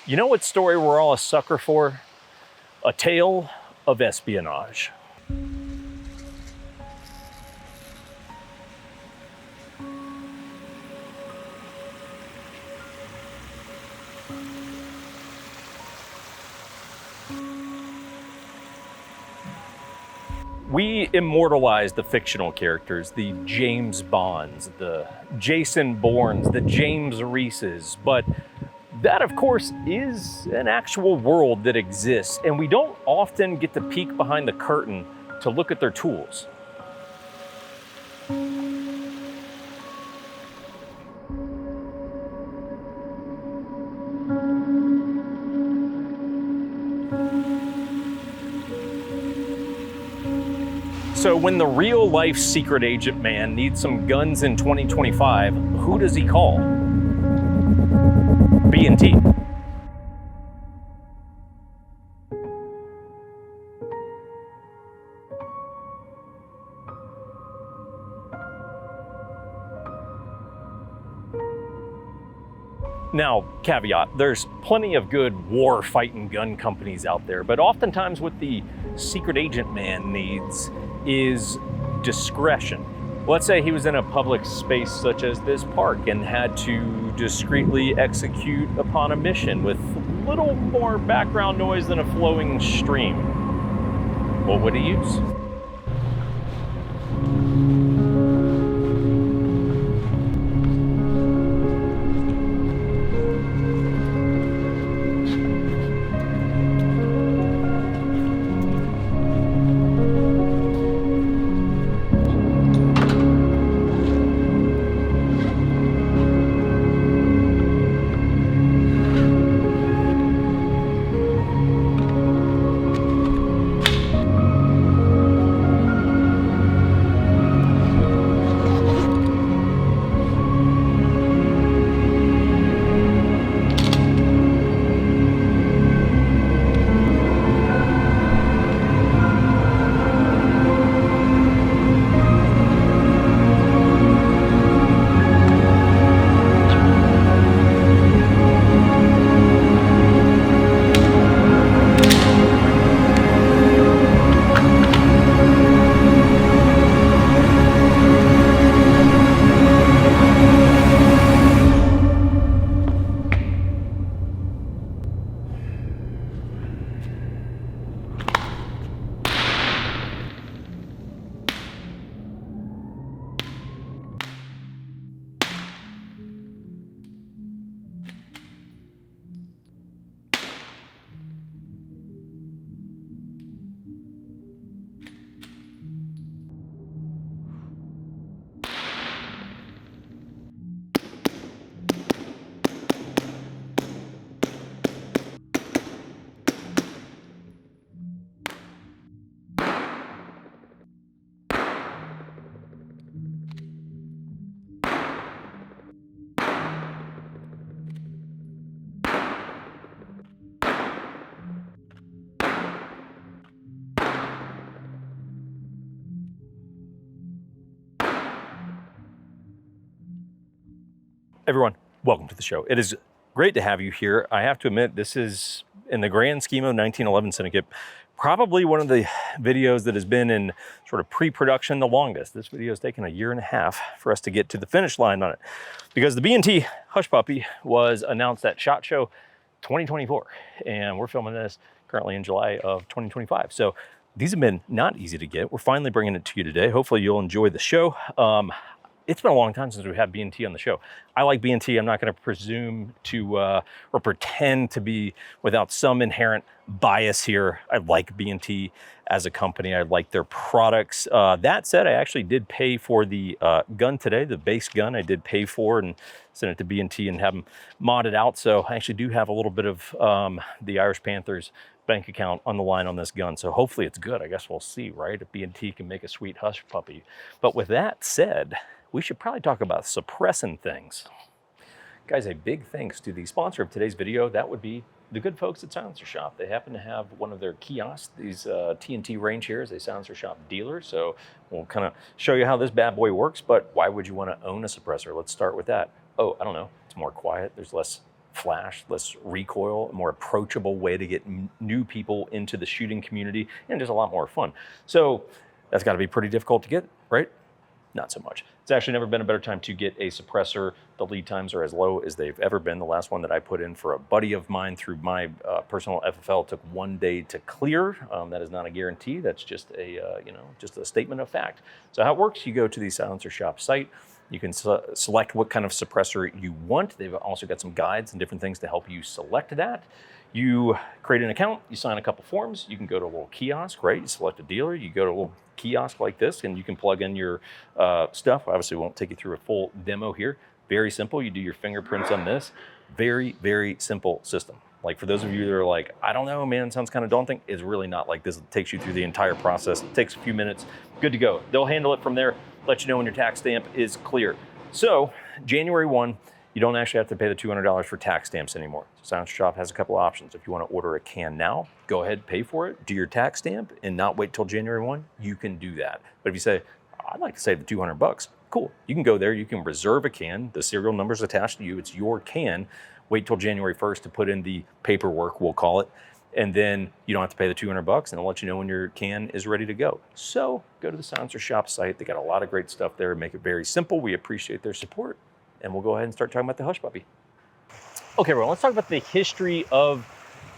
You know what story we're all a sucker for? A tale of espionage. We immortalize the fictional characters, the James Bonds, the Jason Bournes, the James Reeses, but that, of course, is an actual world that exists, and we don't often get to peek behind the curtain to look at their tools. So when the real-life secret agent man needs some guns in 2025, who does he call? B&T. Now, caveat, there's plenty of good war-fighting gun companies out there, but oftentimes what the secret agent man needs is discretion. Let's say he was in a public space such as this park and had to discreetly execute upon a mission with little more background noise than a flowing stream. What would he use? Everyone, welcome to the show. It is great to have you here. I have to admit, this is, in the grand scheme of 1911 Syndicate, probably one of the videos that has been in sort of pre-production the longest. This video has taken a year and a half for us to get to the finish line on it, because the B&T Hush Puppy was announced at SHOT Show 2024, and we're filming this currently in July of 2025. So these have been not easy to get. We're finally bringing it to you today. Hopefully you'll enjoy the show. It's been a long time since we've had B&T on the show. I like B&T. I'm not going to presume to or pretend to be without some inherent bias here. I like B&T as a company. I like their products. That said, I actually did pay for the gun today, the base gun. I did pay for and sent it to B&T and have them modded out. So I actually do have a little bit of the Irish Panthers bank account on the line on this gun. So hopefully it's good. I guess we'll see, right? If B&T can make a sweet Hush Puppy. But with that said, we should probably talk about suppressing things. Guys, a big thanks to the sponsor of today's video. That would be the good folks at Silencer Shop. They happen to have one of their kiosks, these TNT range here is a Silencer Shop dealer. So we'll kind of show you how this bad boy works, but why would you want to own a suppressor? Let's start with that. Oh, I don't know. It's more quiet. There's less flash, less recoil, a more approachable way to get new people into the shooting community, and just a lot more fun. So that's got to be pretty difficult to get, right? Not so much. It's actually never been a better time to get a suppressor. The lead times are as low as they've ever been. The last one that I put in for a buddy of mine through my personal FFL took 1 day to clear. That is not a guarantee. That's just a just a statement of fact. So how it works? You go to the Silencer Shop site. You can select what kind of suppressor you want. They've also got some guides and different things to help you select that. You create an account, you sign a couple forms, you can go to a little kiosk, right? You select a dealer, you go to a little kiosk like this, and you can plug in your stuff. Obviously, won't take you through a full demo here. Very simple. You do your fingerprints on this. Very, very simple system. Like for those of you that are like, I don't know, man, sounds kind of daunting. It's really not like this. It takes you through the entire process. It takes a few minutes. Good to go. They'll handle it from there, let you know when your tax stamp is clear. So January 1, you don't actually have to pay the $200 for tax stamps anymore. Silencer Shop has a couple of options. If you want to order a can now, go ahead, pay for it, do your tax stamp, and not wait till January 1, you can do that. But if you say, I'd like to save the $200, cool. You can go there, you can reserve a can, the serial number's attached to you, it's your can, wait till January 1st to put in the paperwork, we'll call it, and then you don't have to pay the $200, and they'll let you know when your can is ready to go. So go to the Silencer Shop site. They got a lot of great stuff there, make it very simple. We appreciate their support. And we'll go ahead and start talking about the Hush Puppy. Okay, everyone, let's talk about the history of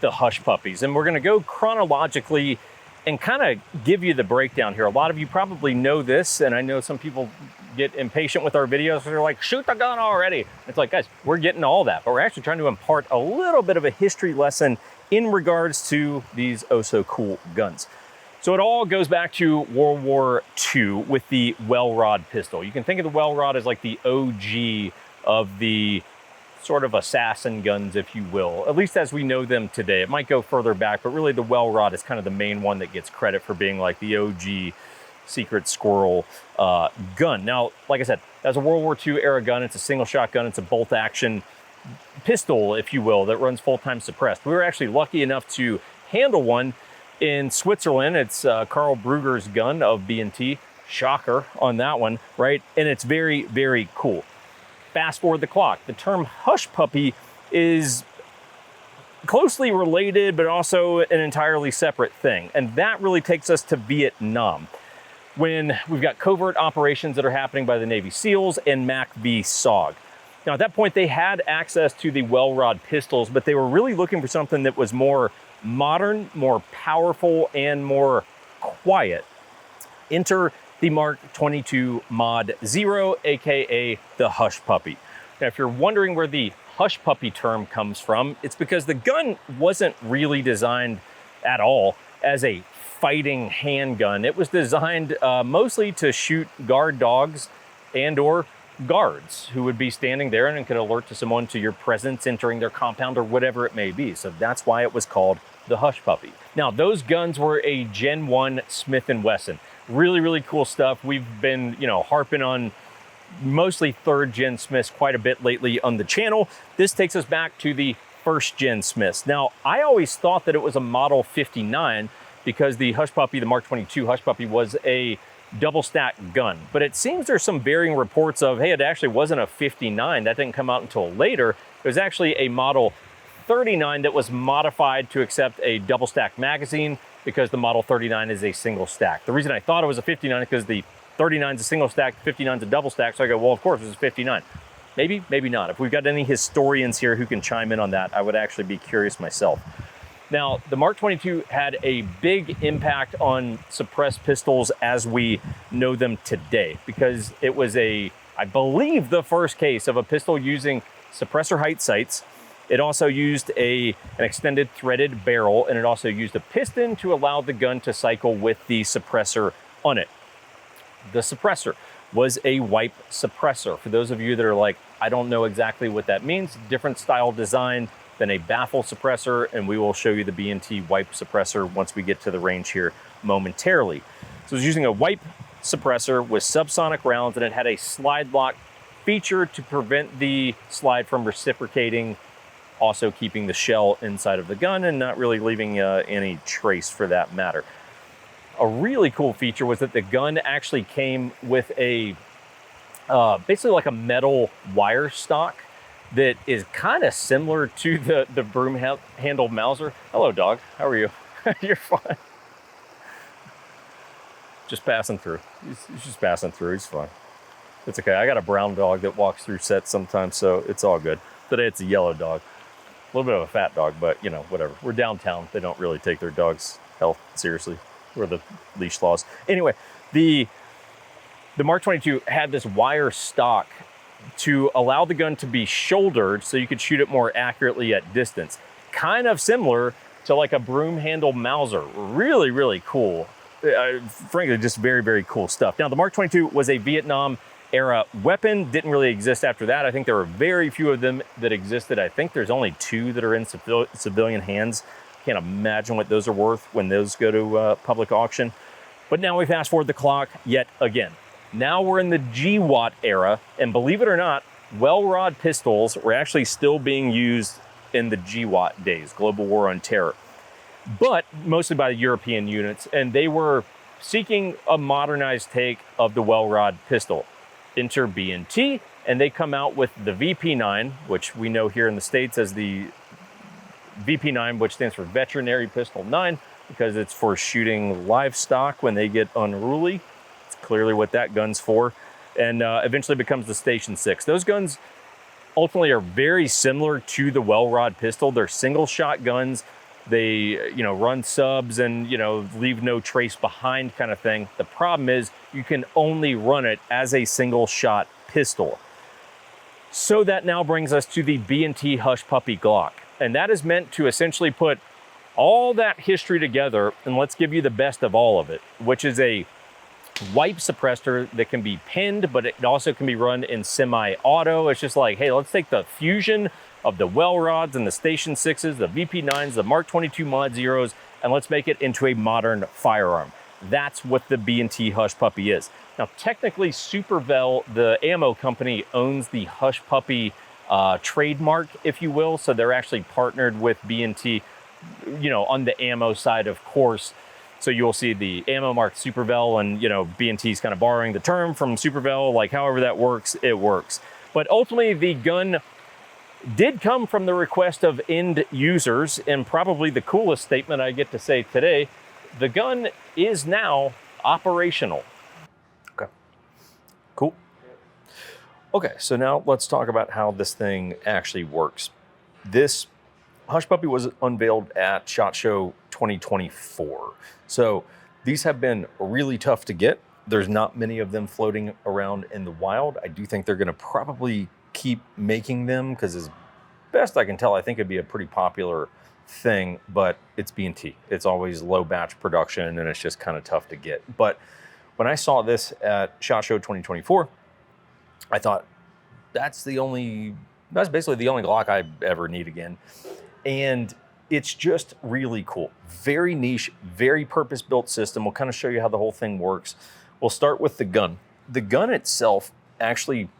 the Hush Puppies. And we're gonna go chronologically and kind of give you the breakdown here. A lot of you probably know this, and I know some people get impatient with our videos. They're like, shoot the gun already. It's like, guys, we're getting all that, but we're actually trying to impart a little bit of a history lesson in regards to these oh so cool guns. So it all goes back to World War II with the Welrod pistol. You can think of the Welrod as like the OG of the sort of assassin guns, if you will, at least as we know them today. It might go further back, but really the Welrod is kind of the main one that gets credit for being like the OG secret squirrel gun. Now, like I said, that's a World War II era gun. It's a single shot gun. It's a bolt action pistol, if you will, that runs full-time suppressed. We were actually lucky enough to handle one in Switzerland. It's Carl Brugger's gun of B&T. Shocker on that one, right? And it's very, very cool. Fast forward the clock. The term Hush Puppy is closely related, but also an entirely separate thing. And that really takes us to Vietnam, when we've got covert operations that are happening by the Navy SEALs and MACV-SOG. Now, at that point, they had access to the Welrod pistols, but they were really looking for something that was more modern, more powerful, and more quiet. Enter the Mark 22 Mod 0, aka the Hush Puppy. Now, if you're wondering where the Hush Puppy term comes from, it's because the gun wasn't really designed at all as a fighting handgun. It was designed mostly to shoot guard dogs and or guards who would be standing there and could alert to someone to your presence entering their compound or whatever it may be. So that's why it was called the Hush Puppy. Now, those guns were a Gen 1 Smith & Wesson. Really, really cool stuff. We've been, harping on mostly 3rd gen Smiths quite a bit lately on the channel. This takes us back to the 1st gen Smiths. Now, I always thought that it was a Model 59 because the Hush Puppy, the Mark 22 Hush Puppy, was a double stack gun, but it seems there's some varying reports of, hey, it actually wasn't a 59. That didn't come out until later. It was actually a Model 39 that was modified to accept a double stack magazine because the Model 39 is a single stack. The reason I thought it was a 59 is because the 39 is a single stack, the 59 is a double stack. So I go, well, of course it's a 59. Maybe, maybe not. If we've got any historians here who can chime in on that, I would actually be curious myself. Now, the Mark 22 had a big impact on suppressed pistols as we know them today, because it was I believe, the first case of a pistol using suppressor height sights. It also used an extended threaded barrel, and it also used a piston to allow the gun to cycle with the suppressor on it. The suppressor was a wipe suppressor. For those of you that are like, I don't know exactly what that means, different style design than a baffle suppressor, and we will show you the B&T wipe suppressor once we get to the range here momentarily. So it's using a wipe suppressor with subsonic rounds, and it had a slide lock feature to prevent the slide from reciprocating, also keeping the shell inside of the gun and not really leaving any trace for that matter. A really cool feature was that the gun actually came with a basically like a metal wire stock that is kind of similar to the broom handle Mauser. Hello, dog. How are you? You're fine. Just passing through. He's just passing through. He's fine. It's okay. I got a brown dog that walks through sets sometimes, so it's all good. Today it's a yellow dog. A little bit of a fat dog, but you know, whatever. We're downtown. They don't really take their dog's health seriously, or the leash laws. Anyway, the Mark 22 had this wire stock to allow the gun to be shouldered so you could shoot it more accurately at distance. Kind of similar to like a broom handle Mauser. Really, really cool. Frankly, just very, very cool stuff. Now, the Mark 22 was a Vietnam era weapon, didn't really exist after that. I think there were very few of them that existed. I think there's only 2 that are in civilian hands. Can't imagine what those are worth when those go to public auction. But now we fast forward the clock yet again. Now we're in the GWAT era, and believe it or not, Welrod pistols were actually still being used in the GWAT days, Global War on Terror, but mostly by the European units, and they were seeking a modernized take of the Welrod pistol. Enter B&T, and they come out with the VP9, which we know here in the States as the VP9, which stands for Veterinary Pistol 9, because it's for shooting livestock when they get unruly. It's clearly what that gun's for, and eventually becomes the Station 6. Those guns ultimately are very similar to the Welrod pistol. They're single shot guns. They, run subs and, leave no trace behind kind of thing. The problem is you can only run it as a single shot pistol. So that now brings us to the B&T Hush Puppy Glock. And that is meant to essentially put all that history together, and let's give you the best of all of it, which is a wipe suppressor that can be pinned, but it also can be run in semi-auto. It's just like, hey, let's take the fusion of the Welrods and the Station 6s, the VP9s, the Mark 22 Mod Zeros, and let's make it into a modern firearm. That's what the B&T Hush Puppy is. Now, technically, Supervel, the ammo company, owns the Hush Puppy trademark, if you will. So they're actually partnered with B&T, on the ammo side, of course. So you'll see the ammo marked Supervel, and, B&T's kind of borrowing the term from Supervel, like however that works, it works. But ultimately, the gun did come from the request of end users, and probably the coolest statement I get to say today, the gun is now operational. Okay, cool. Okay, so now let's talk about how this thing actually works. This Hush Puppy was unveiled at SHOT Show 2024. So these have been really tough to get. There's not many of them floating around in the wild. I do think they're gonna probably keep making them, because as best I can tell, I think it'd be a pretty popular thing, but it's B&T. It's always low batch production, and it's just kind of tough to get. But when I saw this at SHOT Show 2024, I thought, that's basically the only Glock I ever need again. And it's just really cool. Very niche, very purpose-built system. We'll kind of show you how the whole thing works. We'll start with the gun. The gun itself, actually,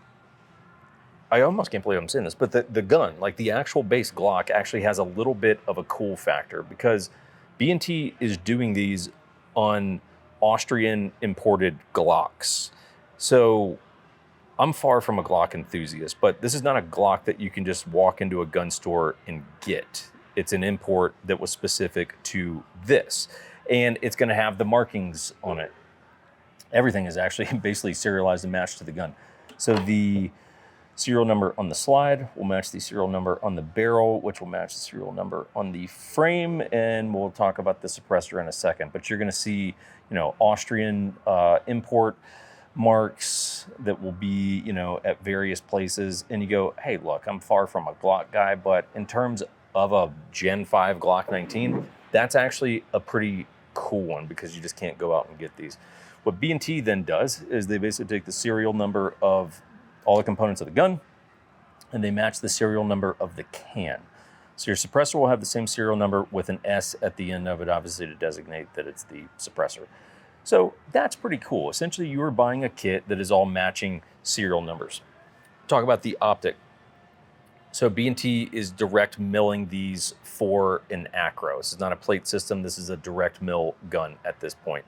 I almost can't believe I'm saying this, but the gun, like the actual base Glock, actually has a little bit of a cool factor, because B&T is doing these on Austrian imported Glocks. So I'm far from a Glock enthusiast, but this is not a Glock that you can just walk into a gun store and get. It's an import that was specific to this, and it's going to have the markings on it. Everything is actually basically serialized and matched to the gun. So the serial number on the slide will match the serial number on the barrel, which will match the serial number on the frame, and we'll talk about the suppressor in a second. But you're going to see, Austrian import marks that will be, at various places, and you go, hey, look, I'm far from a Glock guy, but in terms of a Gen 5 Glock 19, that's actually a pretty cool one, because you just can't go out and get these. What B&T then does is they basically take the serial number of all the components of the gun, and they match the serial number of the can. So your suppressor will have the same serial number with an S at the end of it, obviously to designate that it's the suppressor. So that's pretty cool. Essentially, you are buying a kit that is all matching serial numbers. Talk about the optic. So B&T is direct milling these for an acro. This is not a plate system. This is a direct mill gun at this point.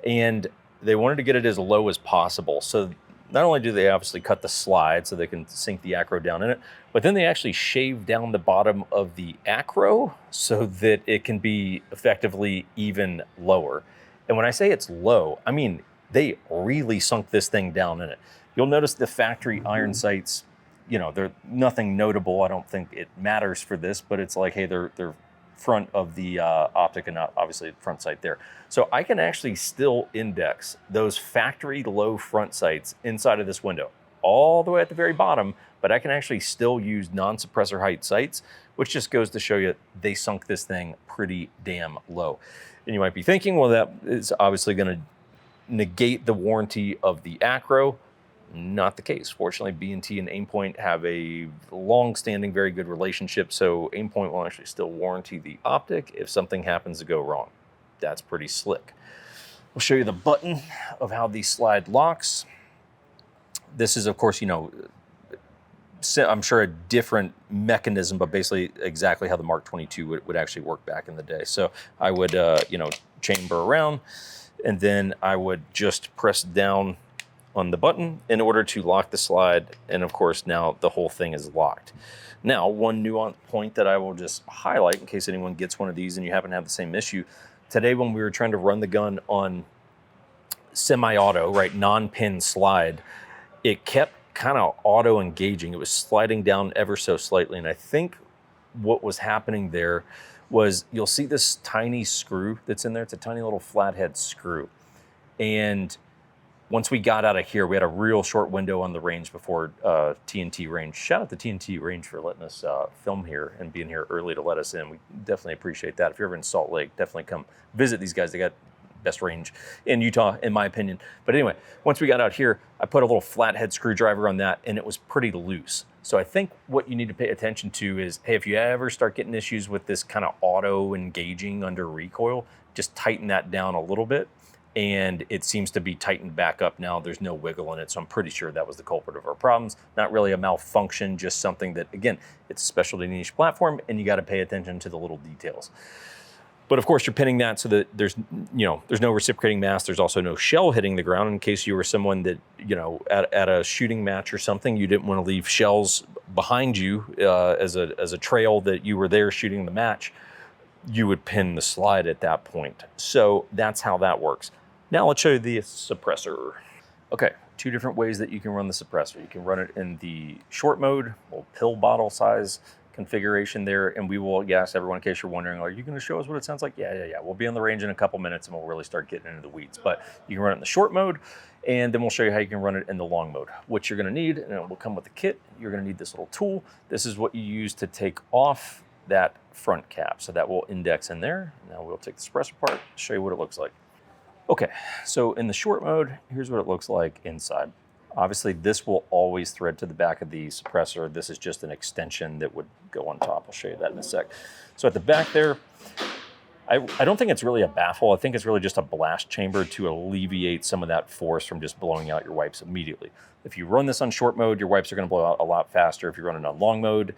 And they wanted to get it as low as possible. So not only do they obviously cut the slide so they can sink the acro down in it, but then they actually shave down the bottom of the acro so that it can be effectively even lower. And when I say it's low, I mean, they really sunk this thing down in it. You'll notice the factory iron sights, you know, they're nothing notable. I don't think it matters for this, but it's like, hey, they're front of the optic and not obviously the front sight there. So I can actually still index those factory low front sights inside of this window, all the way at the very bottom, but I can actually still use non-suppressor height sights, which just goes to show you they sunk this thing pretty damn low. And you might be thinking, well, that is obviously going to negate the warranty of the acro. Not the case. Fortunately, B&T and Aimpoint have a long-standing, very good relationship, so Aimpoint will actually still warranty the optic if something happens to go wrong. That's pretty slick. We'll show you the button of how the slide locks. This is, of course, you know, I'm sure a different mechanism, but basically exactly how the Mark 22 would actually work back in the day. So I would, you know, chamber around, and then I would just press down on the button in order to lock the slide. And of course, now the whole thing is locked. Now, one nuance point that I will just highlight in case anyone gets one of these and you happen to have the same issue. Today, when we were trying to run the gun on semi-auto, right, non-pin slide, it kept kind of auto engaging. It was sliding down ever so slightly. And I think what was happening there was, you'll see this tiny screw that's in there. It's a tiny little flathead screw. And once we got out of here, we had a real short window on the range before TNT Range. Shout out to TNT Range for letting us film here and being here early to let us in. We definitely appreciate that. If you're ever in Salt Lake, definitely come visit these guys. They got best range in Utah, in my opinion. But anyway, once we got out here, I put a little flathead screwdriver on that, and it was pretty loose. So I think what you need to pay attention to is, hey, if you ever start getting issues with this kind of auto engaging under recoil, just tighten that down a little bit. And it seems to be tightened back up now. There's no wiggle in it, so I'm pretty sure that was the culprit of our problems. Not really a malfunction, just something that, again, it's a specialty niche platform, and you got to pay attention to the little details. But of course, you're pinning that so that there's, you know, there's no reciprocating mass. There's also no shell hitting the ground in case you were someone that, you know, at a shooting match or something, you didn't want to leave shells behind you as a trail that you were there shooting the match. You would pin the slide at that point. So that's how that works. Now let's show you the suppressor. Okay, two different ways that you can run the suppressor. You can run it in the short mode, little pill bottle size configuration there, and we will, yes, everyone, in case you're wondering, are you going to show us what it sounds like? Yeah. We'll be on the range in a couple minutes and we'll really start getting into the weeds. But you can run it in the short mode, and then we'll show you how you can run it in the long mode. What you're going to need, and it will come with the kit, you're going to need this little tool. This is what you use to take off that front cap. So that will index in there. Now we'll take the suppressor apart, show you what it looks like. Okay, so in the short mode, here's what it looks like inside. Obviously, this will always thread to the back of the suppressor. This is just an extension that would go on top. I'll show you that in a sec. So at the back there, I don't think it's really a baffle. I think it's really just a blast chamber to alleviate some of that force from just blowing out your wipes immediately. If you run this on short mode, your wipes are going to blow out a lot faster. If you run it on long mode,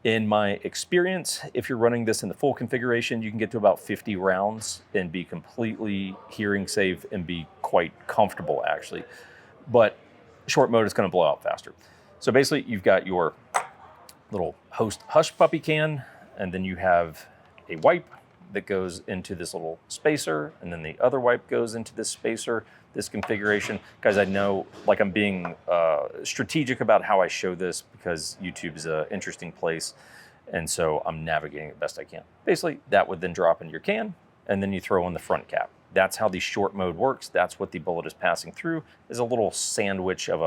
in my experience, if you're running this in the full configuration, you can get to about 50 rounds and be completely hearing safe and be quite comfortable, actually. But short mode is going to blow out faster. So basically, you've got your little host Hush Puppy can, and then you have a wipe that goes into this little spacer, and then the other wipe goes into this spacer, this configuration. Guys, I know, like, I'm being strategic about how I show this because YouTube is an interesting place, and so I'm navigating it best I can. Basically, that would then drop in your can, and then you throw in the front cap. That's how the short mode works. That's what the bullet is passing through, is a little sandwich of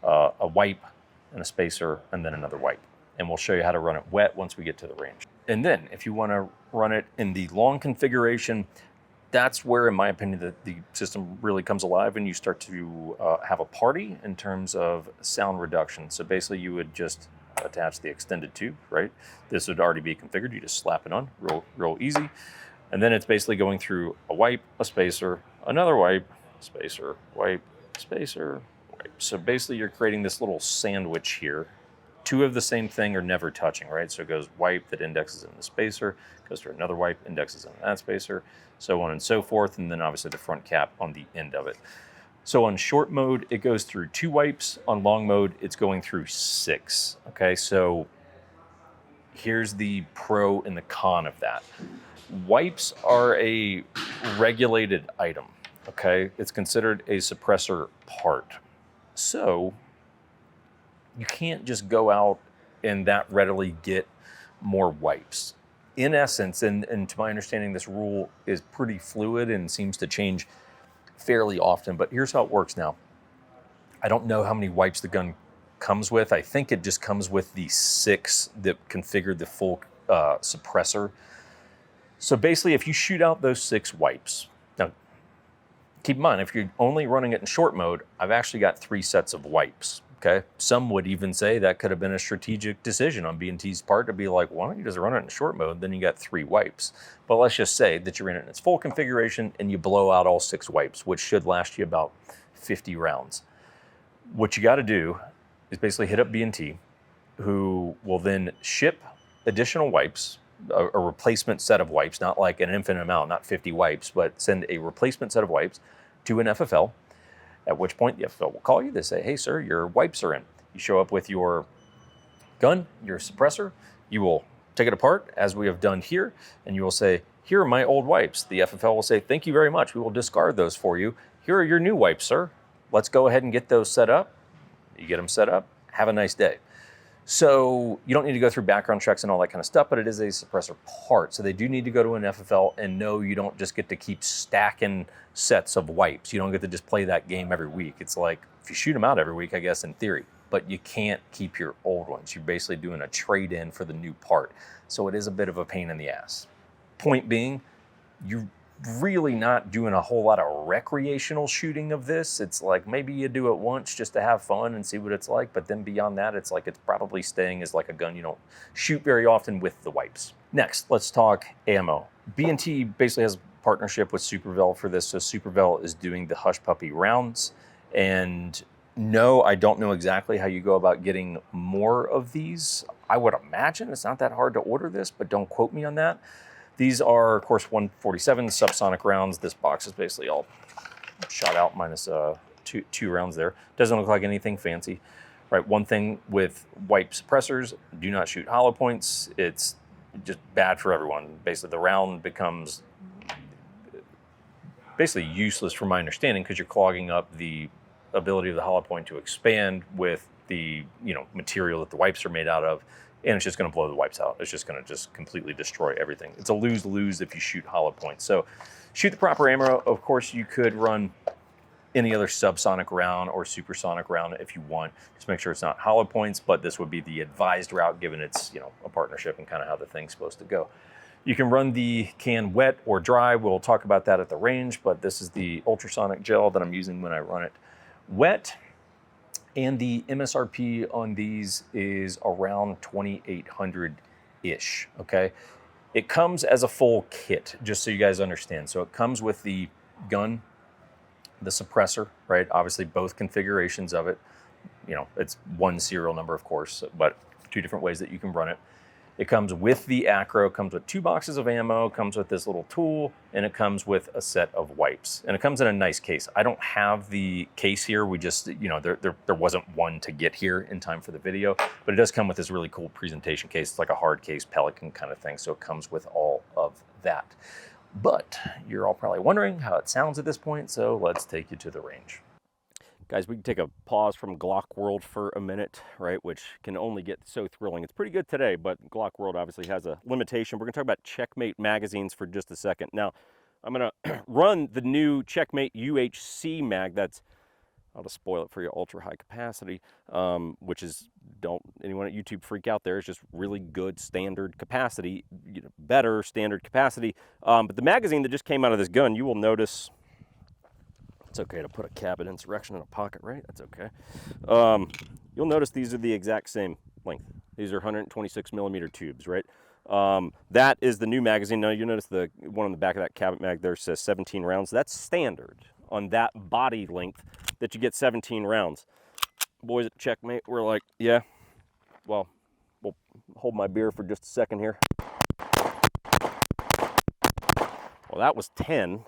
a wipe and a spacer, and then another wipe. And we'll show you how to run it wet once we get to the range. And then if you want to run it in the long configuration, that's where, in my opinion, the system really comes alive and you start to have a party in terms of sound reduction. So basically you would just attach the extended tube, right? This would already be configured. You just slap it on, real easy. And then it's basically going through a wipe, a spacer, another wipe, spacer, wipe, spacer, wipe. So basically you're creating this little sandwich here. Two of the same thing are never touching, right? So it goes wipe that indexes in the spacer, goes to another wipe, indexes in that spacer, so on and so forth, and then obviously the front cap on the end of it. So on short mode, it goes through 2 wipes. On long mode, it's going through 6. Okay, so here's the pro and the con of that. Wipes are a regulated item, okay? It's considered a suppressor part. So you can't just go out and that readily get more wipes. In essence, and to my understanding, this rule is pretty fluid and seems to change fairly often, but here's how it works now. I don't know how many wipes the gun comes with. I think it just comes with the 6 that configure the full suppressor. So basically, if you shoot out those 6 wipes, now keep in mind, if you're only running it in short mode, I've actually got 3 sets of wipes, okay? Some would even say that could have been a strategic decision on B&T's part to be like, why don't you just run it in short mode, then you got 3 wipes. But let's just say that you're in it in its full configuration and you blow out all 6 wipes, which should last you about 50 rounds. What you gotta do is basically hit up B&T, who will then ship additional wipes, a replacement set of wipes, not like an infinite amount, not 50 wipes, but send a replacement set of wipes to an FFL, at which point the FFL will call you. They say, hey, sir, your wipes are in. You show up with your gun, your suppressor. You will take it apart, as we have done here, and you will say, here are my old wipes. The FFL will say, thank you very much. We will discard those for you. Here are your new wipes, sir. Let's go ahead and get those set up. You get them set up. Have a nice day. So you don't need to go through background checks and all that kind of stuff, but it is a suppressor part. So they do need to go to an FFL, and no, you don't just get to keep stacking sets of wipes. You don't get to just play that game every week. It's like, if you shoot them out every week, I guess in theory, but you can't keep your old ones. You're basically doing a trade-in for the new part. So it is a bit of a pain in the ass. Point being, you're really not doing a whole lot of recreational shooting of this. It's like maybe you do it once just to have fun and see what it's like, but then beyond that, it's like it's probably staying as like a gun you don't shoot very often with the wipes. Next, let's talk ammo. B&T basically has a partnership with Supervel for this, so Supervel is doing the Hush Puppy rounds, and no, I don't know exactly how you go about getting more of these. I would imagine it's not that hard to order this, but don't quote me on that. These are, of course, 147 subsonic rounds. This box is basically all shot out minus two rounds there. Doesn't look like anything fancy. Right, one thing with wipe suppressors, do not shoot hollow points. It's just bad for everyone. Basically, the round becomes basically useless from my understanding because you're clogging up the ability of the hollow point to expand with the material that the wipes are made out of. And it's just going to blow the wipes out. It's just going to just completely destroy everything. It's a lose-lose if you shoot hollow points. So shoot the proper ammo. Of course, you could run any other subsonic round or supersonic round if you want. Just make sure it's not hollow points, but this would be the advised route given it's a partnership and kind of how the thing's supposed to go. You can run the can wet or dry. We'll talk about that at the range, but this is the ultrasonic gel that I'm using when I run it wet. And the MSRP on these is around $2,800-ish, okay? It comes as a full kit, just so you guys understand. So it comes with the gun, the suppressor, right? Obviously both configurations of it. It's one serial number, of course, but 2 different ways that you can run it. It comes with the acro, comes with 2 boxes of ammo, comes with this little tool, and it comes with a set of wipes. And it comes in a nice case. I don't have the case here. We just, there wasn't one to get here in time for the video, but it does come with this really cool presentation case. It's like a hard case, Pelican kind of thing. So it comes with all of that. But you're all probably wondering how it sounds at this point. So let's take you to the range. Guys, we can take a pause from Glock World for a minute, right, which can only get so thrilling. It's pretty good today, but Glock World obviously has a limitation. We're going to talk about Checkmate magazines for just a second. Now, I'm going to run the new Checkmate UHC mag. That's, I'll just spoil it for you, ultra high capacity, which is, don't anyone at YouTube freak out there. It's just really good standard capacity, better standard capacity. But the magazine that just came out of this gun, you will notice... It's okay to put a cabin insurrection in a pocket, right? That's okay. You'll notice these are the exact same length. These are 126 millimeter tubes, right? That is the new magazine. Now you notice the one on the back of that cabinet mag there says 17 rounds. That's standard on that body length that you get 17 rounds. Boys at Checkmate were like, yeah, well, we'll hold my beer for just a second here. Well, that was 10.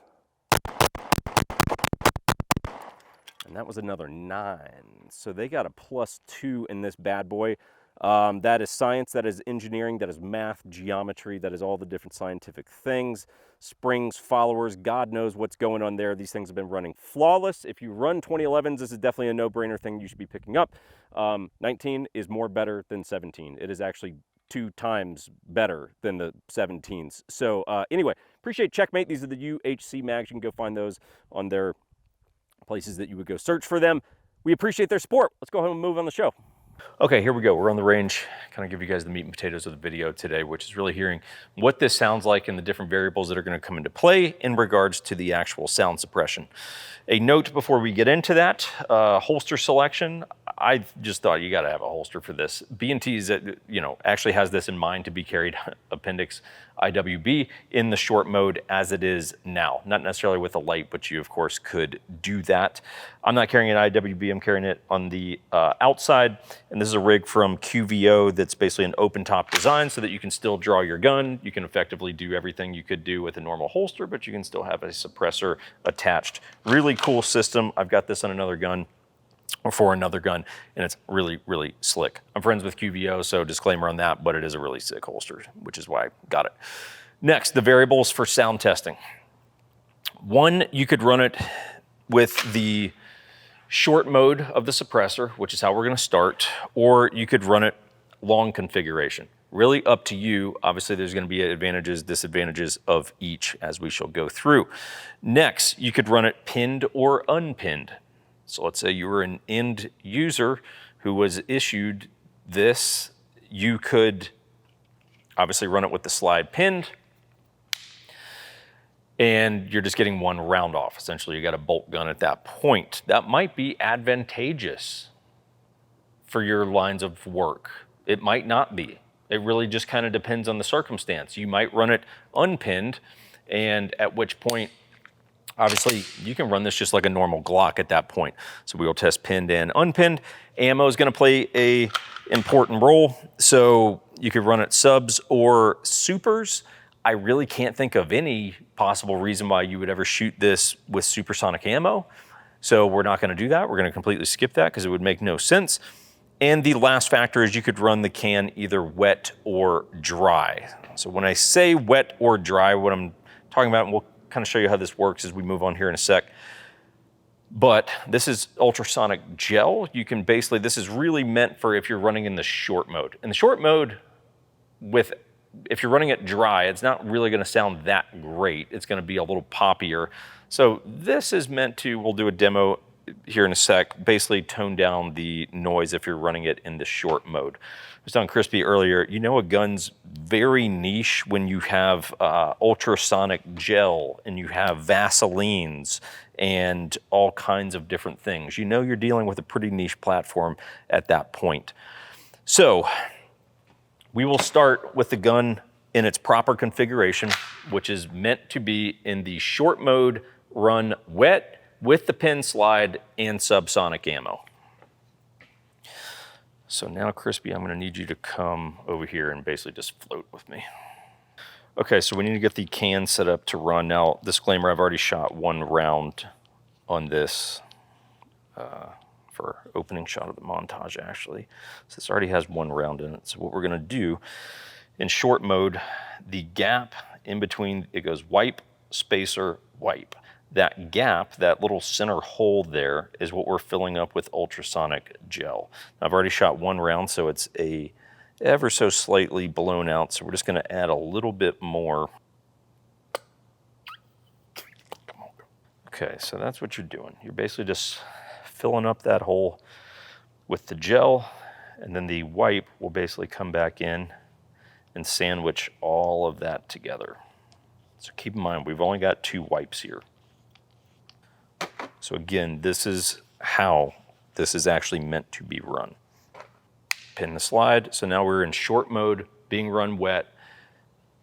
And that was another 9. So they got a +2 in this bad boy. That is science, that is engineering, that is math, geometry, that is all the different scientific things. Springs, followers, God knows what's going on there. These things have been running flawless. If you run 2011s, this is definitely a no-brainer thing you should be picking up. 19 is more better than 17. It is actually 2 times better than the 17s. So anyway, appreciate Checkmate. These are the UHC mags. You can go find those on their places that you would go search for them. We appreciate their support. Let's go ahead and move on the show. Okay, here we go. We're on the range. Kind of give you guys the meat and potatoes of the video today, which is really hearing what this sounds like and the different variables that are going to come into play in regards to the actual sound suppression. A note before we get into that, holster selection. I just thought you got to have a holster for this. B&T's, actually has this in mind to be carried appendix IWB in the short mode as it is now. Not necessarily with a light, but you of course could do that. I'm not carrying an IWB, I'm carrying it on the outside. And this is a rig from QVO that's basically an open top design so that you can still draw your gun. You can effectively do everything you could do with a normal holster, but you can still have a suppressor attached. Really cool system. I've got this on another gun, or for another gun, and it's really, really slick. I'm friends with QVO, so disclaimer on that, but it is a really sick holster, which is why I got it. Next, the variables for sound testing. One, you could run it with the short mode of the suppressor, which is how we're gonna start, or you could run it long configuration. Really up to you. Obviously, there's gonna be advantages, disadvantages of each as we shall go through. Next, you could run it pinned or unpinned. So let's say you were an end user who was issued this, you could obviously run it with the slide pinned, and you're just getting one round off. Essentially, you got a bolt gun at that point. That might be advantageous for your lines of work. It might not be. It really just kind of depends on the circumstance. You might run it unpinned, and at which point, obviously, you can run this just like a normal Glock at that point. So we will test pinned and unpinned. Ammo is going to play a important role. So you could run it subs or supers. I really can't think of any possible reason why you would ever shoot this with supersonic ammo. So we're not going to do that. We're going to completely skip that because it would make no sense. And the last factor is you could run the can either wet or dry. So when I say wet or dry, what I'm talking about, and we'll kind of show you how this works as we move on here in a sec. But this is ultrasonic gel. You can basically, this is really meant for if you're running in the short mode. In the short mode, if you're running it dry, it's not really gonna sound that great. It's gonna be a little poppier. So this is meant to, we'll do a demo here in a sec, basically tone down the noise if you're running it in the short mode. I was telling Crispy earlier, you know a gun's very niche when you have ultrasonic gel and you have Vaselines and all kinds of different things. You know you're dealing with a pretty niche platform at that point. So we will start with the gun in its proper configuration, which is meant to be in the short mode, run wet, with the pin slide and subsonic ammo. So now, Crispy, I'm gonna need you to come over here and basically just float with me. Okay, so we need to get the can set up to run. Now, disclaimer, I've already shot one round on this for opening shot of the montage, actually. So this already has one round in it. So what we're gonna do, in short mode, the gap in between, it goes wipe, spacer, wipe. That gap, that little center hole there, is what we're filling up with ultrasonic gel. I've already shot one round, so it's a ever so slightly blown out, so we're just gonna add a little bit more. Okay, so that's what you're doing. You're basically just filling up that hole with the gel, and then the wipe will basically come back in and sandwich all of that together. So keep in mind, we've only got 2 wipes here. So again, this is how this is actually meant to be run. Pin the slide. So now we're in short mode, being run wet.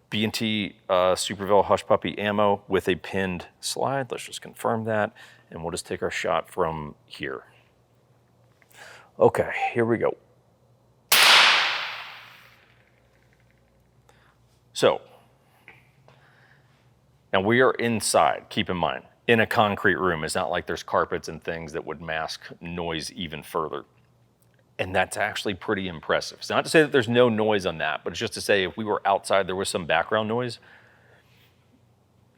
B&T Supervel Hush Puppy ammo with a pinned slide. Let's just confirm that. And we'll just take our shot from here. Okay, here we go. So, now we are inside, keep in mind. in a concrete room. It's not like there's carpets and things that would mask noise even further. And that's actually pretty impressive. It's not to say that there's no noise on that, but it's just to say if we were outside, there was some background noise,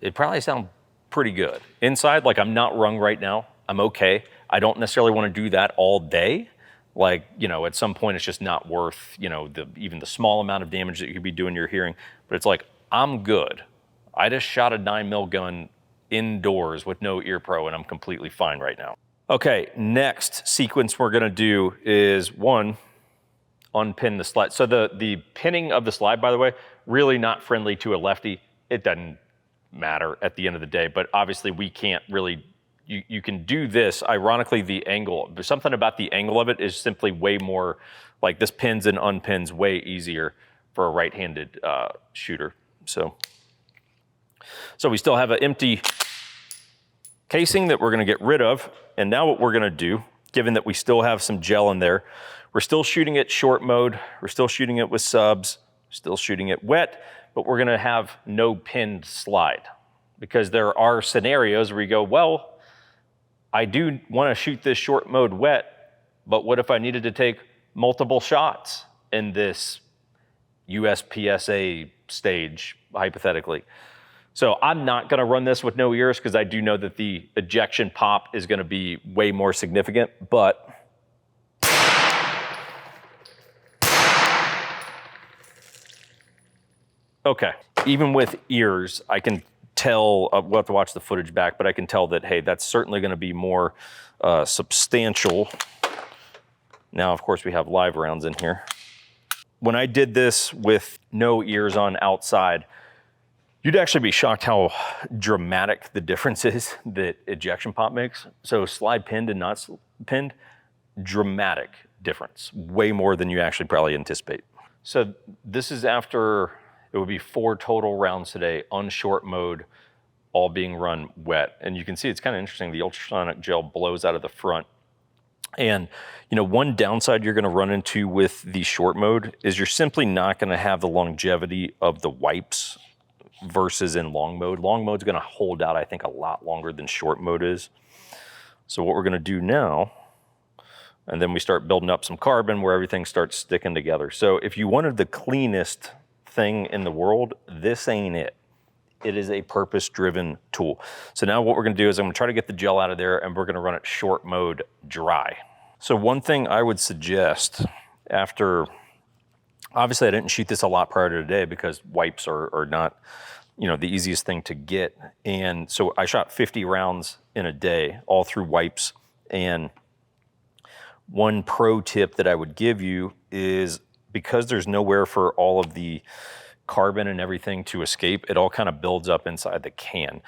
it'd probably sound pretty good. Inside, like I'm not rung right now, I'm okay. I don't necessarily want to do that all day. Like, you know, at some point it's just not worth, you know, even the small amount of damage that you could be doing to your hearing. But it's like, I'm good. I just shot a 9mm gun indoors with no ear pro and I'm completely fine right now. Okay, next sequence we're gonna do is one, unpin the slide. So the pinning of the slide, by the way, really not friendly to a lefty. It doesn't matter at the end of the day, but obviously we can't really, you can do this. Ironically, the angle, there's something about the angle of it is simply way more, like this pins and unpins way easier for a right-handed shooter. So we still have an empty casing that we're gonna get rid of. And now what we're gonna do, given that we still have some gel in there, we're still shooting it short mode, we're still shooting it with subs, still shooting it wet, but we're gonna have no pinned slide. Because there are scenarios where you go, well, I do wanna shoot this short mode wet, but what if I needed to take multiple shots in this USPSA stage, hypothetically? So I'm not gonna run this with no ears because I do know that the ejection pop is gonna be way more significant, but okay. Even with ears, I can tell, we'll have to watch the footage back, but I can tell that, hey, that's certainly gonna be more substantial. Now, of course, we have live rounds in here. When I did this with no ears on outside, you'd actually be shocked how dramatic the difference is that ejection pop makes. So slide pinned and not pinned, dramatic difference, way more than you actually probably anticipate. So this is after, it would be 4 total rounds today on short mode, all being run wet. And you can see it's kind of interesting, the ultrasonic gel blows out of the front. And you know, one downside you're gonna run into with the short mode is you're simply not gonna have the longevity of the wipes versus in long mode. Long mode's gonna hold out, I think, a lot longer than short mode is. So what we're gonna do now, and then we start building up some carbon where everything starts sticking together. So if you wanted the cleanest thing in the world, this ain't it. It is a purpose-driven tool. So now what we're gonna do is I'm gonna try to get the gel out of there and we're gonna run it short mode dry. So one thing I would suggest after, obviously I didn't shoot this a lot prior to today because wipes are not, you know, the easiest thing to get. And so I shot 50 rounds in a day, all through wipes. And one pro tip that I would give you is, because there's nowhere for all of the carbon and everything to escape, it all kind of builds up inside the can.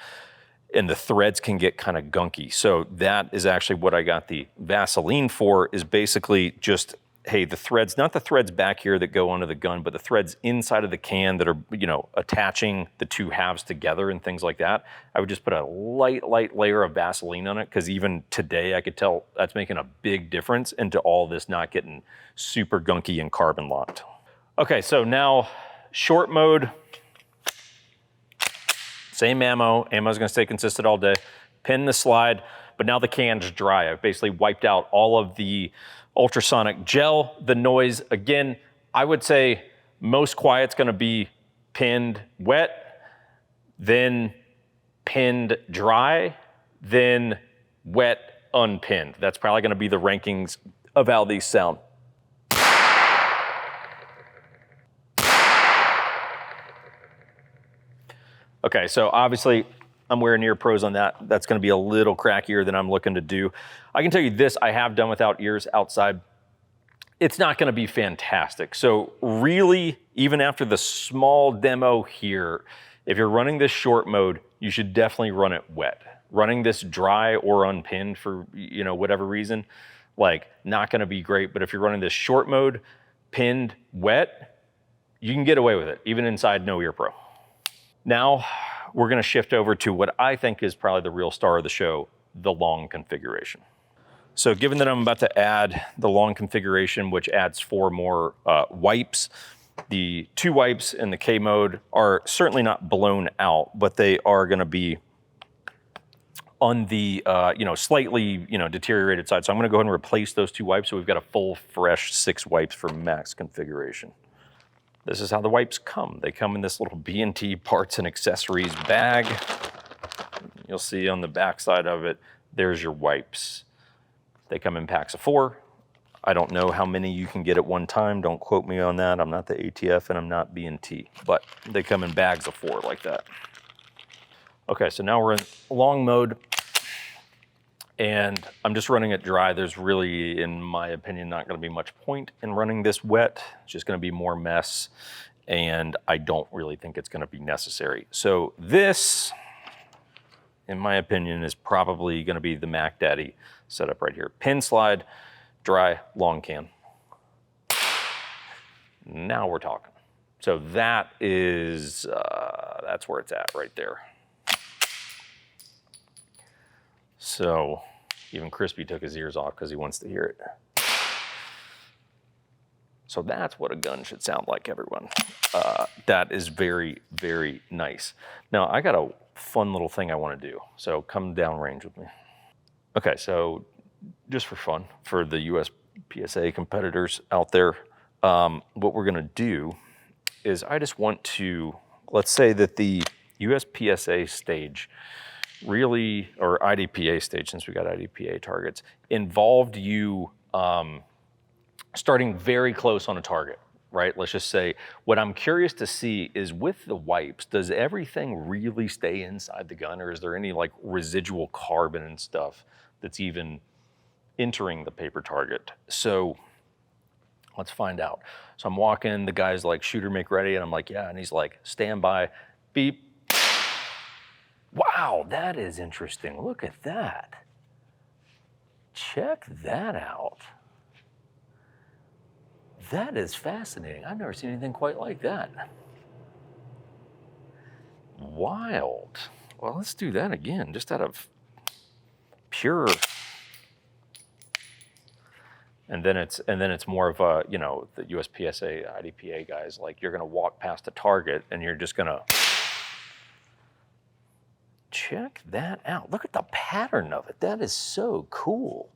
And the threads can get kind of gunky. So that is actually what I got the Vaseline for, is basically just, hey, the threads, not the threads back here that go onto the gun, but the threads inside of the can that are, you know, attaching the two halves together and things like that. I would just put a light layer of Vaseline on it, because even today I could tell that's making a big difference into all this not getting super gunky and carbon locked. Okay, so now short mode, same ammo's gonna stay consistent all day. Pin the slide, but now the can's dry. I've basically wiped out all of the ultrasonic gel. The noise, again, I would say most quiet's gonna be pinned wet, then pinned dry, then wet unpinned. That's probably gonna be the rankings of how these sound. Okay, so obviously I'm wearing ear pros on that. That's gonna be a little crackier than I'm looking to do. I can tell you this, I have done without ears outside. It's not gonna be fantastic. So really, even after the small demo here, if you're running this short mode, you should definitely run it wet. Running this dry or unpinned for, you know, whatever reason, like, not gonna be great. But if you're running this short mode, pinned, wet, you can get away with it, even inside no ear pro. Now, we're gonna shift over to what I think is probably the real star of the show, the long configuration. So given that I'm about to add the long configuration, which adds 4 more wipes, the 2 wipes in the K mode are certainly not blown out, but they are gonna be on the slightly deteriorated side. So I'm going to go ahead and replace those 2 wipes. So we've got a full fresh 6 wipes for max configuration. This is how the wipes come. They come in this little B&T parts and accessories bag. You'll see on the back side of it, there's your wipes. They come in packs of 4. I don't know how many you can get at one time. Don't quote me on that. I'm not the ATF and I'm not B&T, but they come in bags of 4 like that. Okay, so now we're in long mode and I'm just running it dry. There's really, in my opinion, not gonna be much point in running this wet. It's just gonna be more mess and I don't really think it's gonna be necessary. So this, in my opinion, is probably gonna be the Mac Daddy setup right here. Pin slide, dry, long can. Now we're talking. So that is, that's where it's at right there. So even Crispy took his ears off because he wants to hear it. So that's what a gun should sound like, everyone. That is very, very nice. Now I got a fun little thing I want to do. So come down range with me. Okay, so just for fun, for the USPSA competitors out there, what we're gonna do is I just want to, let's say that the USPSA stage really, or IDPA stage, since we got IDPA targets, involved you starting very close on a target, right? Let's just say, what I'm curious to see is with the wipes, does everything really stay inside the gun, or is there any like residual carbon and stuff that's even entering the paper target? So let's find out. So I'm walking, the guy's like, shooter, make ready, and I'm like, yeah, and he's like, stand by, beep. Wow, that is interesting. Look at that. Check that out. That is fascinating. I've never seen anything quite like that. Wild. Well, let's do that again, just out of pure. And then it's more of a, the USPSA IDPA guys, like you're gonna walk past a target and you're just gonna check that out. Look at the pattern of it. That is so cool.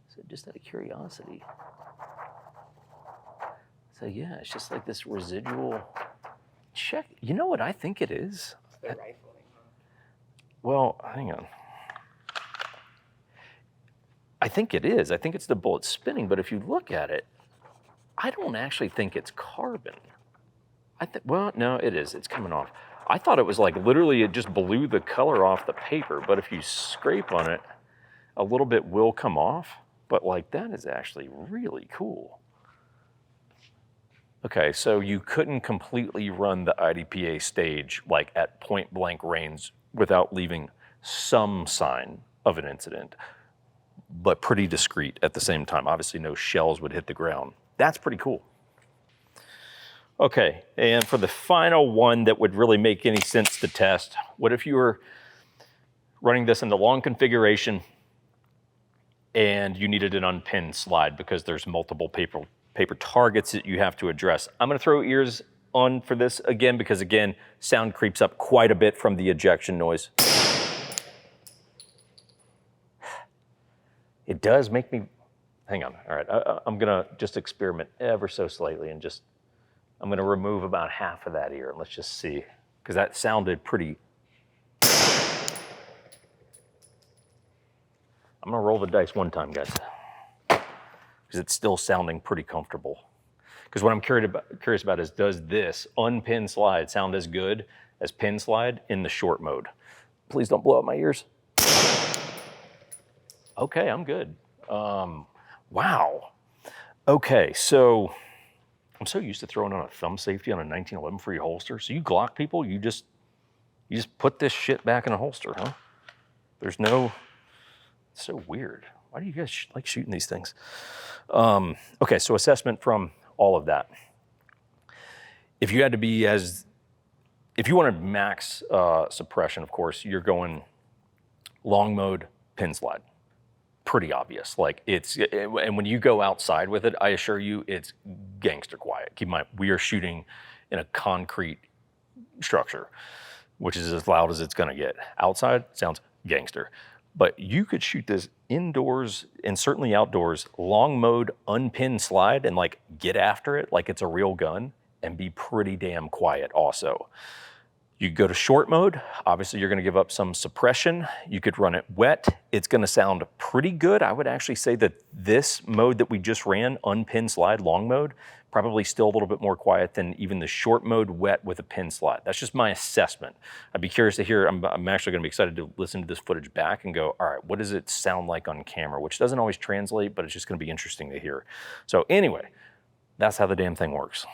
So just out of curiosity. So yeah, it's just like this residual check. You know what I think it is? The rifling, huh? Well, hang on. I think it is. I think it's the bullet spinning, but if you look at it, I don't actually think it's carbon. Well, no, it is. It's coming off. I thought it was like literally it just blew the color off the paper, but if you scrape on it, a little bit will come off, but like that is actually really cool. Okay, so you couldn't completely run the IDPA stage like at point blank range without leaving some sign of an incident, but pretty discreet at the same time. Obviously no shells would hit the ground. That's pretty cool. Okay, and for the final one that would really make any sense to test, what if you were running this in the long configuration and you needed an unpinned slide because there's multiple paper targets that you have to address? I'm gonna throw ears on for this again because again, sound creeps up quite a bit from the ejection noise. It does make me, hang on, all right, I'm gonna just experiment ever so slightly and just, I'm gonna remove about half of that ear and let's just see, because that sounded pretty. I'm gonna roll the dice one time, guys, because it's still sounding pretty comfortable. Because what I'm curious about is, does this unpinned slide sound as good as pin slide in the short mode? Please don't blow up my ears. Okay, I'm good. Wow. Okay, so I'm so used to throwing on a thumb safety on a 1911 free holster. So you Glock people, you just put this shit back in a holster, huh? There's no, it's so weird. Why do you guys like shooting these things? Okay, so assessment from all of that. If you had to be if you wanted max suppression, of course, you're going long mode, pin slide. Pretty obvious. Like and when you go outside with it, I assure you, it's gangster quiet. Keep in mind, we are shooting in a concrete structure, which is as loud as it's gonna get. Outside sounds gangster. But you could shoot this indoors and certainly outdoors, long mode, unpinned slide, and like get after it like it's a real gun and be pretty damn quiet also. You go to short mode, obviously you're gonna give up some suppression. You could run it wet. It's gonna sound pretty good. I would actually say that this mode that we just ran, unpinned slide, long mode, probably still a little bit more quiet than even the short mode wet with a pin slide. That's just my assessment. I'd be curious to hear, I'm actually gonna be excited to listen to this footage back and go, all right, what does it sound like on camera? Which doesn't always translate, but it's just gonna be interesting to hear. So anyway, that's how the damn thing works.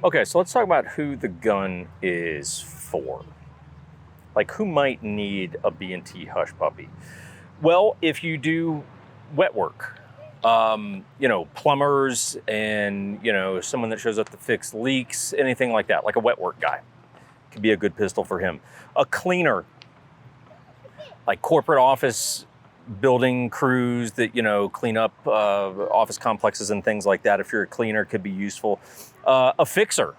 Okay, so let's talk about who the gun is for. Like, who might need a B&T Hush Puppy? Well, if you do wet work, you know, plumbers and, you know, someone that shows up to fix leaks, anything like that, like a wet work guy, could be a good pistol for him. A cleaner, like corporate office building crews that, you know, clean up office complexes and things like that. If you're a cleaner, could be useful. A fixer,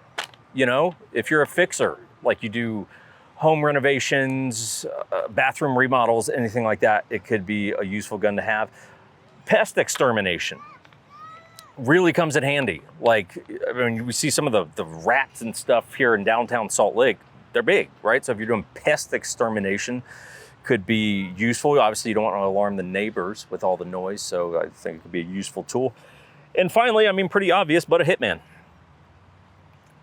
you know, if you're a fixer, like you do home renovations, bathroom remodels, anything like that, it could be a useful gun to have. Pest extermination really comes in handy. Like, I mean, we see some of the rats and stuff here in downtown Salt Lake. They're big, right? So if you're doing pest extermination, could be useful. Obviously, you don't want to alarm the neighbors with all the noise, so I think it could be a useful tool. And finally, I mean, pretty obvious, but a hitman.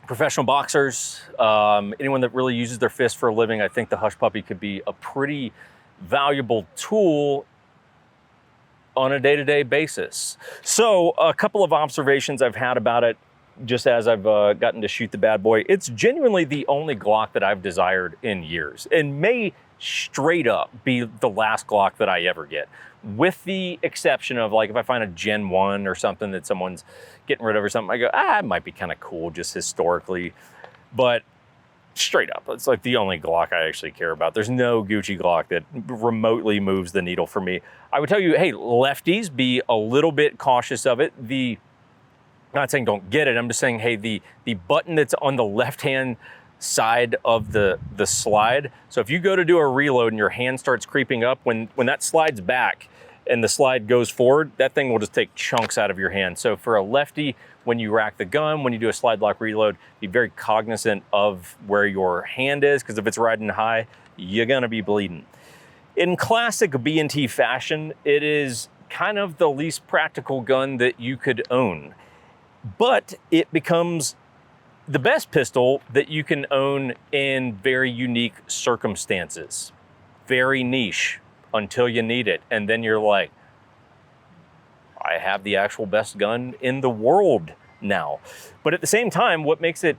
Professional boxers, anyone that really uses their fist for a living, I think the Hush Puppy could be a pretty valuable tool on a day-to-day basis. So a couple of observations I've had about it just as I've gotten to shoot the bad boy. It's genuinely the only Glock that I've desired in years, and may straight up be the last Glock that I ever get, with the exception of, like, if I find a Gen 1 or something that someone's getting rid of or something, I go, it might be kind of cool just historically. But straight up, it's like the only Glock I actually care about. There's no Gucci Glock that remotely moves the needle for me. I would tell you, hey, lefties, be a little bit cautious of it. I'm not saying don't get it, I'm just saying, hey, the button that's on the left-hand side of the slide. So if you go to do a reload and your hand starts creeping up, when that slides back and the slide goes forward, that thing will just take chunks out of your hand. So for a lefty, when you rack the gun, when you do a slide lock reload, be very cognizant of where your hand is, because if it's riding high, you're gonna be bleeding. In classic B&T fashion, it is kind of the least practical gun that you could own, but it becomes the best pistol that you can own in very unique circumstances. Very niche until you need it. And then you're like, I have the actual best gun in the world now. But at the same time, what makes it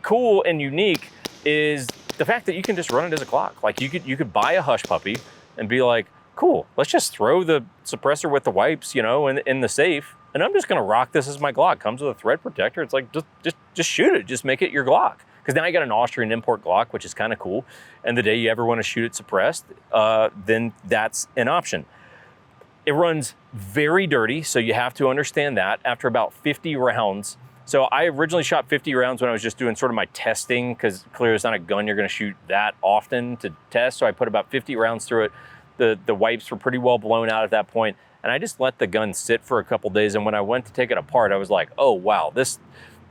cool and unique is the fact that you can just run it as a Glock. Like, you could buy a Hush Puppy and be like, cool, let's just throw the suppressor with the wipes, you know, in the safe, and I'm just gonna rock this as my Glock. Comes with a thread protector. It's like, just shoot it, just make it your Glock. Because now you got an Austrian import Glock, which is kind of cool. And the day you ever want to shoot it suppressed, then that's an option. It runs very dirty, so you have to understand that. After about 50 rounds, so I originally shot 50 rounds when I was just doing sort of my testing, because clearly it's not a gun you're gonna shoot that often to test. So I put about 50 rounds through it. The wipes were pretty well blown out at that point, and I just let the gun sit for a couple days. And when I went to take it apart, I was like, oh wow, this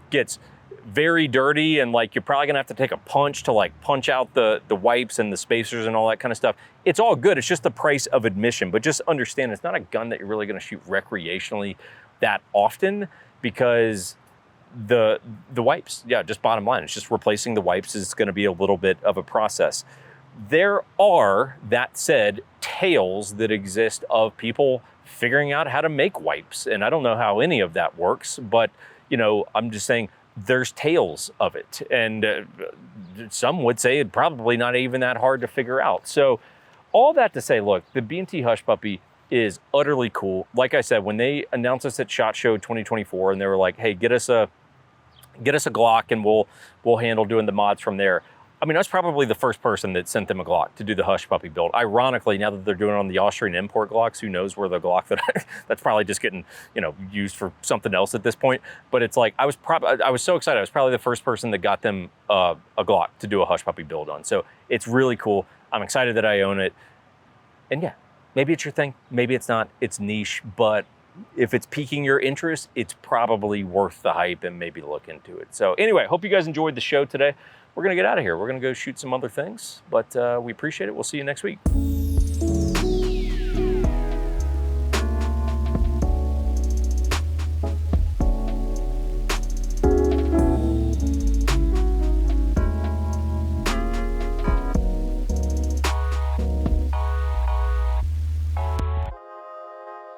gets very dirty, and like, you're probably gonna have to take a punch to like punch out the wipes and the spacers and all that kind of stuff. It's all good, it's just the price of admission. But just understand, it's not a gun that you're really gonna shoot recreationally that often, because the wipes, yeah, just bottom line, it's just replacing the wipes is gonna be a little bit of a process. There are, that said, tales that exist of people figuring out how to make wipes, and I don't know how any of that works, but you know, I'm just saying there's tales of it, and some would say it's probably not even that hard to figure out. So all that to say, look, the B&T Hush Puppy is utterly cool. Like I said, when they announced us at SHOT Show 2024 and they were like, hey, get us a Glock and we'll handle doing the mods from there. I mean, I was probably the first person that sent them a Glock to do the Hush Puppy build. Ironically, now that they're doing it on the Austrian import Glocks, who knows where the Glock that's probably just getting, you know, used for something else at this point. But it's like, I was so excited. I was probably the first person that got them a Glock to do a Hush Puppy build on. So it's really cool. I'm excited that I own it. And yeah, maybe it's your thing, maybe it's not, it's niche, but if it's piquing your interest, it's probably worth the hype and maybe look into it. So anyway, hope you guys enjoyed the show today. We're gonna get out of here. We're gonna go shoot some other things, but we appreciate it. We'll see you next week.